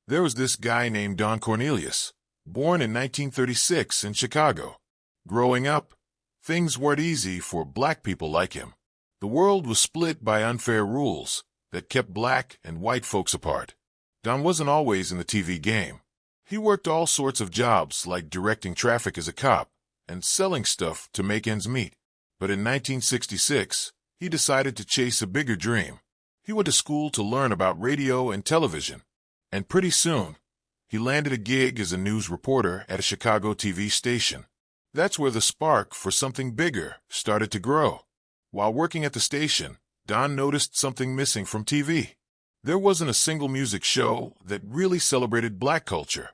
There was this guy named Don Cornelius, born in 1936 in Chicago. Growing up, things weren't easy for black people like him. The world was split by unfair rules that kept black and white folks apart. Don wasn't always in the TV game. He worked all sorts of jobs like directing traffic as a cop and selling stuff to make ends meet. But in 1966, he decided to chase a bigger dream. He went to school to learn about radio and television, and pretty soon, he landed a gig as a news reporter at a Chicago TV station. That's where the spark for something bigger started to grow. While working at the station, Don noticed something missing from TV. There wasn't a single music show that really celebrated black culture.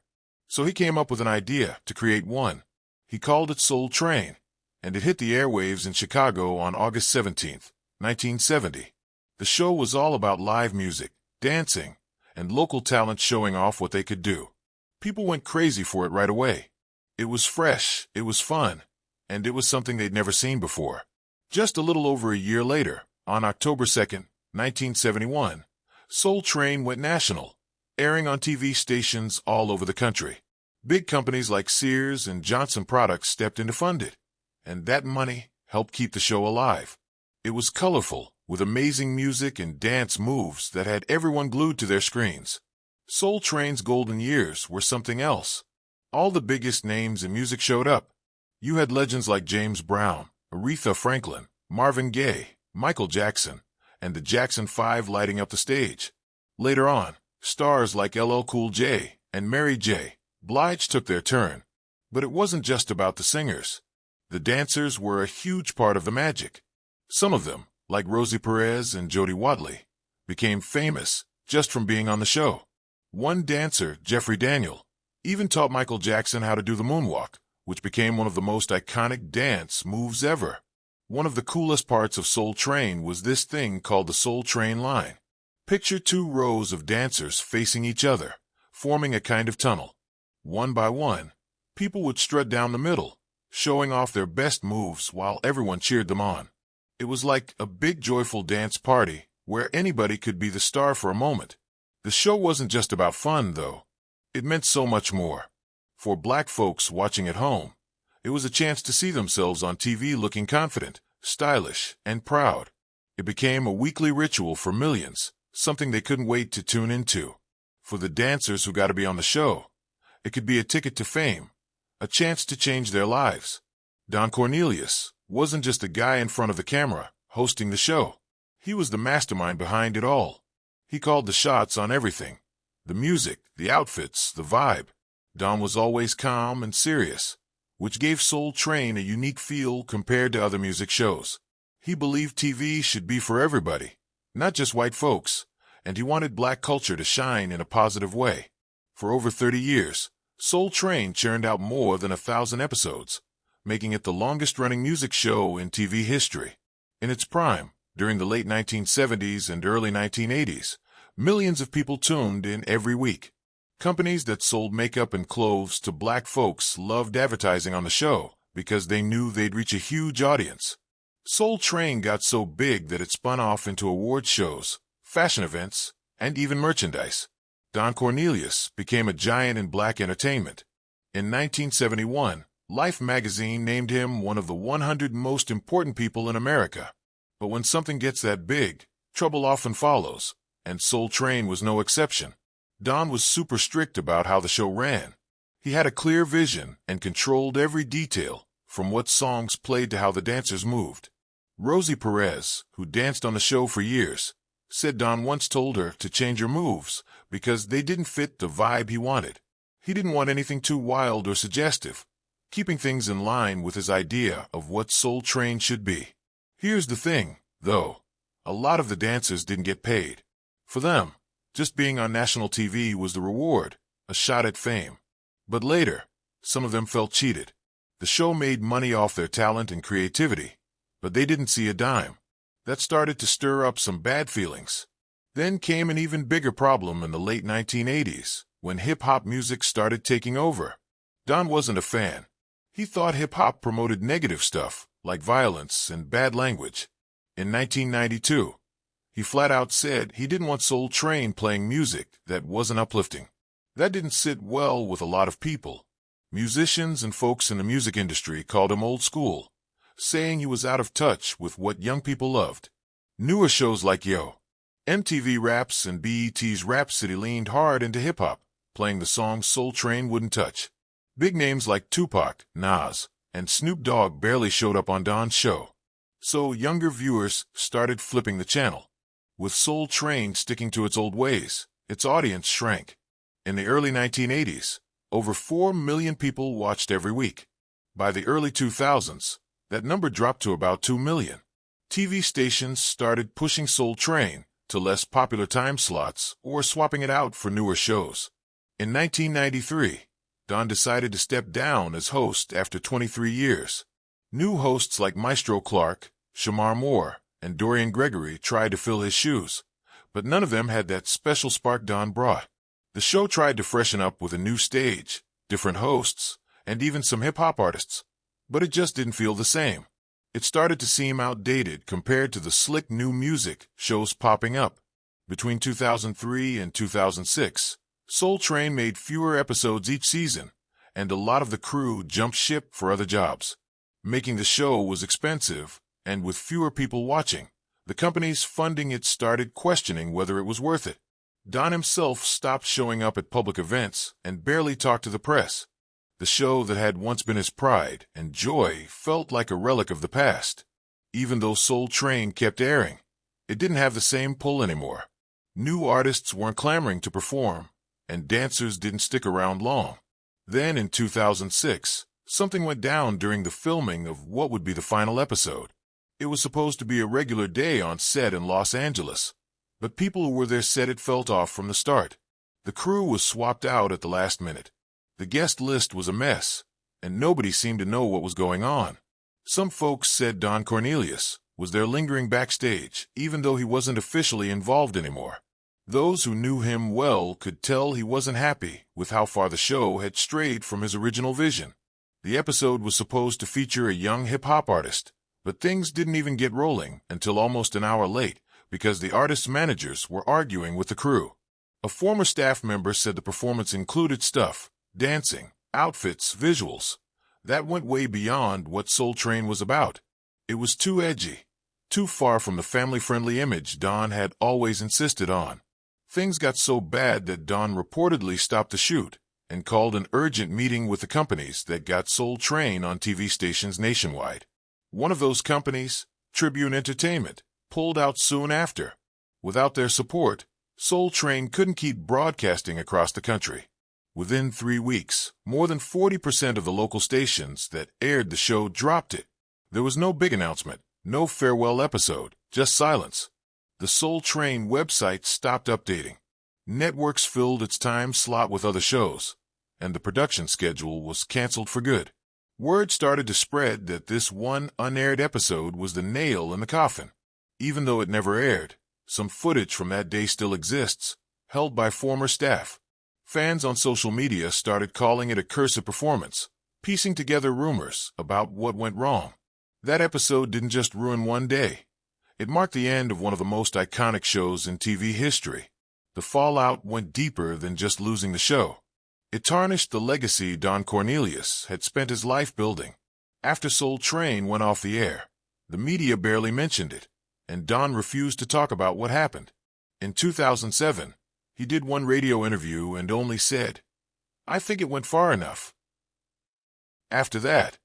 So he came up with an idea to create one. He called it Soul Train, and it hit the airwaves in Chicago on August 17, 1970. The show was all about live music, dancing, and local talent showing off what they could do. People went crazy for it right away. It was fresh, it was fun, and it was something they'd never seen before. Just a little over a year later, on October 2, 1971, Soul Train went national, airing on TV stations all over the country. Big companies like Sears and Johnson Products stepped in to fund it, and that money helped keep the show alive. It was colorful, with amazing music and dance moves that had everyone glued to their screens. Soul Train's golden years were something else. All the biggest names in music showed up. You had legends like James Brown, Aretha Franklin, Marvin Gaye, Michael Jackson, and the Jackson 5 lighting up the stage. Later on, stars like LL Cool J and Mary J. Blige took their turn. But it wasn't just about the singers. The dancers were a huge part of the magic. Some of them, like Rosie Perez and Jody Watley, became famous just from being on the show. One dancer, Jeffrey Daniel, even taught Michael Jackson how to do the moonwalk, which became one of the most iconic dance moves ever. One of the coolest parts of Soul Train was this thing called the Soul Train line. Picture two rows of dancers facing each other, forming a kind of tunnel. One by one, people would strut down the middle, showing off their best moves while everyone cheered them on. It was like a big joyful dance party where anybody could be the star for a moment. The show wasn't just about fun, though. It meant so much more. For black folks watching at home, it was a chance to see themselves on TV looking confident, stylish, and proud. It became a weekly ritual for millions, something they couldn't wait to tune into. For the dancers who got to be on the show, it could be a ticket to fame, a chance to change their lives. Don Cornelius wasn't just a guy in front of the camera, hosting the show. He was the mastermind behind it all. He called the shots on everything. The music, the outfits, the vibe. Don was always calm and serious, which gave Soul Train a unique feel compared to other music shows. He believed TV should be for everybody, not just white folks, and he wanted black culture to shine in a positive way. For over 30 years, Soul Train churned out more than 1,000 episodes, making it the longest-running music show in TV history. In its prime, during the late 1970s and early 1980s, millions of people tuned in every week. Companies that sold makeup and clothes to black folks loved advertising on the show because they knew they'd reach a huge audience. Soul Train got so big that it spun off into award shows, fashion events, and even merchandise. Don Cornelius became a giant in black entertainment. In 1971, Life magazine named him one of the 100 most important people in America. But when something gets that big, trouble often follows, and Soul Train was no exception. Don was super strict about how the show ran. He had a clear vision and controlled every detail, from what songs played to how the dancers moved. Rosie Perez, who danced on the show for years, said Don once told her to change her moves because they didn't fit the vibe he wanted. He didn't want anything too wild or suggestive, keeping things in line with his idea of what Soul Train should be. Here's the thing, though. A lot of the dancers didn't get paid. For them, just being on national TV was the reward, a shot at fame. But later, some of them felt cheated. The show made money off their talent and creativity, but they didn't see a dime. That started to stir up some bad feelings. Then came an even bigger problem in the late 1980s, when hip-hop music started taking over. Don wasn't a fan. He thought hip-hop promoted negative stuff, like violence and bad language. In 1992, he flat out said he didn't want Soul Train playing music that wasn't uplifting. That didn't sit well with a lot of people. Musicians and folks in the music industry called him old school, saying he was out of touch with what young people loved. Newer shows like Yo! MTV Raps and BET's Rap City leaned hard into hip-hop, playing the songs Soul Train wouldn't touch. Big names like Tupac, Nas, and Snoop Dogg barely showed up on Don's show. So younger viewers started flipping the channel. With Soul Train sticking to its old ways, its audience shrank. In the early 1980s, over 4 million people watched every week. By the early 2000s, that number dropped to about 2 million. TV stations started pushing Soul Train to less popular time slots or swapping it out for newer shows. In 1993, Don decided to step down as host after 23 years. New hosts like Maestro Clark, Shamar Moore, and Dorian Gregory tried to fill his shoes, but none of them had that special spark Don brought. The show tried to freshen up with a new stage, different hosts, and even some hip-hop artists, but it just didn't feel the same. It started to seem outdated compared to the slick new music shows popping up. Between 2003 and 2006, Soul Train made fewer episodes each season, and a lot of the crew jumped ship for other jobs. Making the show was expensive, and with fewer people watching, the companies funding it started questioning whether it was worth it. Don himself stopped showing up at public events and barely talked to the press. The show that had once been his pride and joy felt like a relic of the past. Even though Soul Train kept airing, it didn't have the same pull anymore. New artists weren't clamoring to perform, and dancers didn't stick around long. Then in 2006, something went down during the filming of what would be the final episode. It was supposed to be a regular day on set in Los Angeles, but people who were there said it felt off from the start. The crew was swapped out at the last minute. The guest list was a mess, and nobody seemed to know what was going on. Some folks said Don Cornelius was there lingering backstage, even though he wasn't officially involved anymore. Those who knew him well could tell he wasn't happy with how far the show had strayed from his original vision. The episode was supposed to feature a young hip-hop artist, but things didn't even get rolling until almost an hour late because the artist's managers were arguing with the crew. A former staff member said the performance included stuff, dancing, outfits, visuals, that went way beyond what Soul Train was about. It was too edgy, too far from the family-friendly image Don had always insisted on. Things got so bad that Don reportedly stopped the shoot and called an urgent meeting with the companies that got Soul Train on TV stations nationwide. One of those companies, Tribune Entertainment, pulled out soon after. Without their support, Soul Train couldn't keep broadcasting across the country. Within 3 weeks, more than 40% of the local stations that aired the show dropped it. There was no big announcement, no farewell episode, just silence. The Soul Train website stopped updating. Networks filled its time slot with other shows, and the production schedule was canceled for good. Word started to spread that this one unaired episode was the nail in the coffin. Even though it never aired, some footage from that day still exists, held by former staff. Fans on social media started calling it a cursed performance, piecing together rumors about what went wrong. That episode didn't just ruin one day. It marked the end of one of the most iconic shows in TV history. The fallout went deeper than just losing the show. It tarnished the legacy Don Cornelius had spent his life building. After Soul Train went off the air, the media barely mentioned it, and Don refused to talk about what happened. In 2007, he did one radio interview and only said, "I think it went far enough." After that,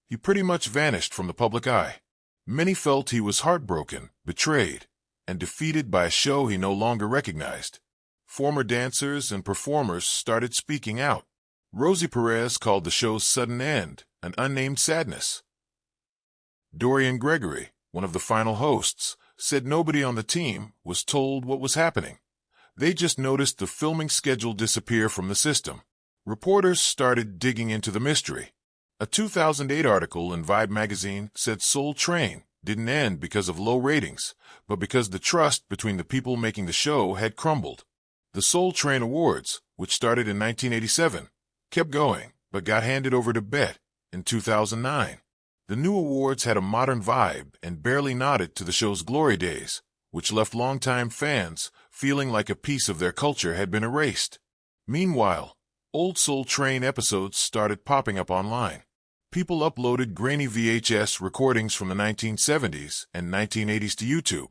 he pretty much vanished from the public eye. Many felt he was heartbroken, betrayed, and defeated by a show he no longer recognized. Former dancers and performers started speaking out. Rosie Perez called the show's sudden end an unnamed sadness. Dorian Gregory, one of the final hosts, said nobody on the team was told what was happening. They just noticed the filming schedule disappear from the system. Reporters started digging into the mystery. A 2008 article in Vibe magazine said Soul Train didn't end because of low ratings, but because the trust between the people making the show had crumbled. The Soul Train Awards, which started in 1987, kept going, but got handed over to BET in 2009. The new awards had a modern vibe and barely nodded to the show's glory days, which left longtime fans feeling like a piece of their culture had been erased. Meanwhile, old Soul Train episodes started popping up online. People uploaded grainy VHS recordings from the 1970s and 1980s to YouTube,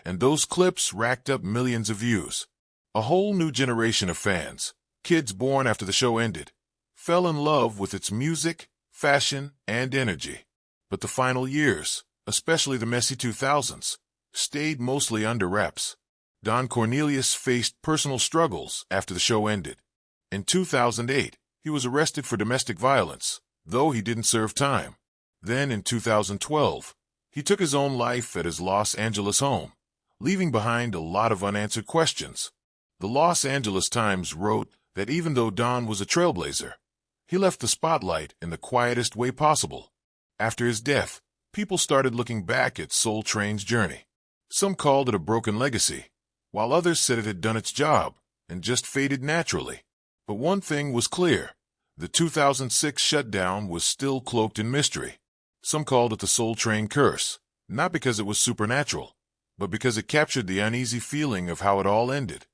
and those clips racked up millions of views. A whole new generation of fans, kids born after the show ended, fell in love with its music, fashion, and energy. But the final years, especially the messy 2000s, stayed mostly under wraps. Don Cornelius faced personal struggles after the show ended. In 2008, he was arrested for domestic violence, though he didn't serve time. Then in 2012, he took his own life at his Los Angeles home, leaving behind a lot of unanswered questions. The Los Angeles Times wrote that even though Don was a trailblazer, he left the spotlight in the quietest way possible. After his death, people started looking back at Soul Train's journey. Some called it a broken legacy, while others said it had done its job and just faded naturally. But one thing was clear. The 2006 shutdown was still cloaked in mystery. Some called it the Soul Train curse, not because it was supernatural, but because it captured the uneasy feeling of how it all ended.